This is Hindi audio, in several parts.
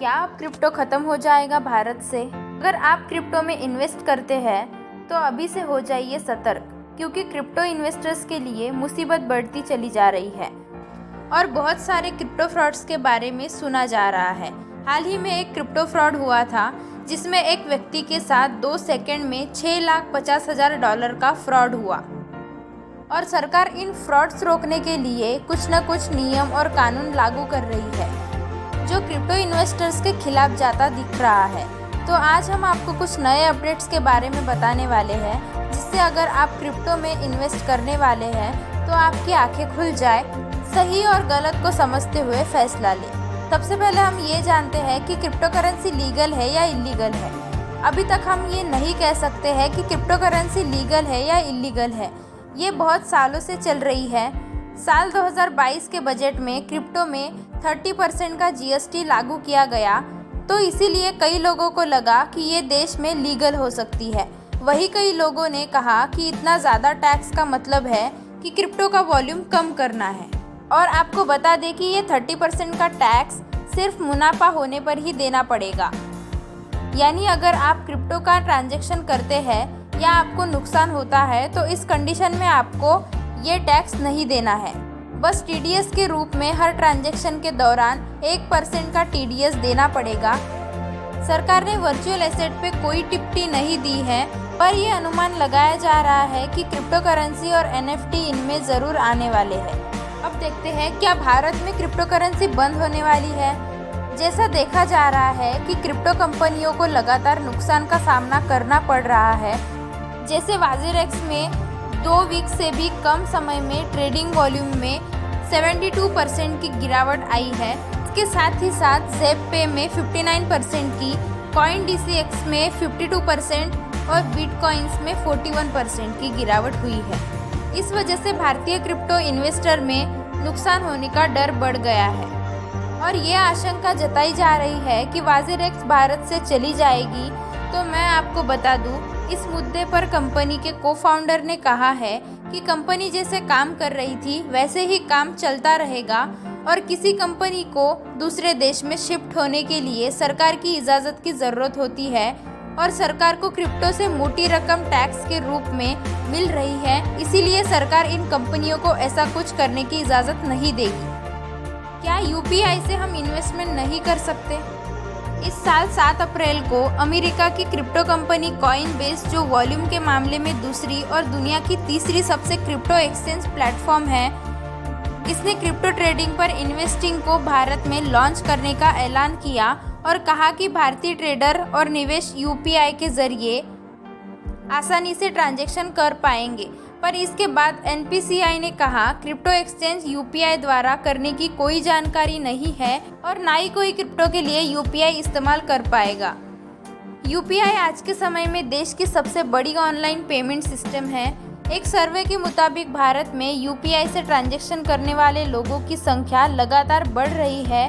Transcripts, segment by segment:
क्या अब क्रिप्टो खत्म हो जाएगा भारत से? अगर आप क्रिप्टो में इन्वेस्ट करते हैं तो अभी से हो जाइए सतर्क, क्योंकि क्रिप्टो इन्वेस्टर्स के लिए मुसीबत बढ़ती चली जा रही है और बहुत सारे क्रिप्टो फ्रॉड्स के बारे में सुना जा रहा है। हाल ही में एक क्रिप्टो फ्रॉड हुआ था जिसमें एक व्यक्ति के साथ 2 सेकंड में $6,50,000 का फ्रॉड हुआ और सरकार इन फ्रॉड्स रोकने के लिए कुछ न कुछ नियम और कानून लागू कर रही है जो क्रिप्टो इन्वेस्टर्स के खिलाफ जाता दिख रहा है। तो आज हम आपको कुछ नए अपडेट्स के बारे में बताने वाले हैं, जिससे अगर आप क्रिप्टो में इन्वेस्ट करने वाले हैं तो आपकी आंखें खुल जाए, सही और गलत को समझते हुए फैसला लें। सबसे पहले हम ये जानते हैं कि क्रिप्टो करेंसी लीगल है या इलीगल है। अभी तक हम ये नहीं कह सकते हैं कि क्रिप्टो करेंसी लीगल है या इलीगल है। ये बहुत सालों से चल रही है। साल 2022 के बजट में क्रिप्टो में 30% का GST लागू किया गया, तो इसीलिए कई लोगों को लगा कि ये देश में लीगल हो सकती है। वही कई लोगों ने कहा कि इतना ज़्यादा टैक्स का मतलब है कि क्रिप्टो का वॉल्यूम कम करना है। और आपको बता दें कि ये 30% का टैक्स सिर्फ मुनाफा होने पर ही देना पड़ेगा, यानी अगर आप क्रिप्टो का ट्रांजैक्शन करते हैं या आपको नुकसान होता है तो इस कंडीशन में आपको ये टैक्स नहीं देना है। बस TDS के रूप में हर ट्रांजैक्शन के दौरान 1% का TDS देना पड़ेगा। सरकार ने वर्चुअल एसेट पे कोई टिप्पणी नहीं दी है, पर यह अनुमान लगाया जा रहा है कि क्रिप्टो करेंसी और NFT इनमें ज़रूर आने वाले हैं। अब देखते हैं क्या भारत में क्रिप्टो करेंसी बंद होने वाली है। जैसा देखा जा रहा है कि क्रिप्टो कंपनियों को लगातार नुकसान का सामना करना पड़ रहा है। जैसे WazirX में 2 वीक से भी कम समय में ट्रेडिंग वॉल्यूम में 72% की गिरावट आई है। इसके साथ ही साथ ZebPay में 59% की, CoinDCX में 52% और बिटकॉइंस में 41% की गिरावट हुई है। इस वजह से भारतीय क्रिप्टो इन्वेस्टर में नुकसान होने का डर बढ़ गया है और ये आशंका जताई जा रही है कि WazirX भारत से चली जाएगी। तो मैं आपको बता दूं, इस मुद्दे पर कंपनी के को-फाउंडर ने कहा है कि कंपनी जैसे काम कर रही थी वैसे ही काम चलता रहेगा और किसी कंपनी को दूसरे देश में शिफ्ट होने के लिए सरकार की इजाज़त की ज़रूरत होती है और सरकार को क्रिप्टो से मोटी रकम टैक्स के रूप में मिल रही है, इसीलिए सरकार इन कंपनियों को ऐसा कुछ करने की इजाज़त नहीं देगी। क्या UPI से हम इन्वेस्टमेंट नहीं कर सकते? इस साल 7 अप्रैल को अमेरिका की क्रिप्टो कंपनी कॉइनबेस, जो वॉल्यूम के मामले में दूसरी और दुनिया की तीसरी सबसे क्रिप्टो एक्सचेंज प्लेटफॉर्म है, इसने क्रिप्टो ट्रेडिंग पर इन्वेस्टिंग को भारत में लॉन्च करने का ऐलान किया और कहा कि भारतीय ट्रेडर और निवेश UPI के जरिए आसानी से ट्रांजैक्शन कर पाएंगे। पर इसके बाद NPCI ने कहा क्रिप्टो एक्सचेंज UPI द्वारा करने की कोई जानकारी नहीं है और ना ही कोई क्रिप्टो के लिए UPI इस्तेमाल कर पाएगा। UPI आज के समय में देश की सबसे बड़ी ऑनलाइन पेमेंट सिस्टम है। एक सर्वे के मुताबिक भारत में UPI से ट्रांजैक्शन करने वाले लोगों की संख्या लगातार बढ़ रही है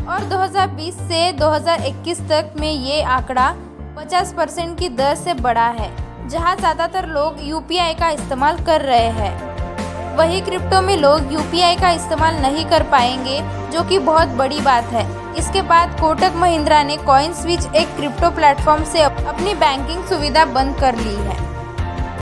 और 2020 से 2021 तक में ये आंकड़ा 50% की दर से बढ़ा है, जहां ज़्यादातर लोग UPI का इस्तेमाल कर रहे हैं। वही क्रिप्टो में लोग UPI का इस्तेमाल नहीं कर पाएंगे, जो कि बहुत बड़ी बात है। इसके बाद कोटक महिंद्रा ने CoinSwitch, एक क्रिप्टो प्लेटफॉर्म से अपनी बैंकिंग सुविधा बंद कर ली है।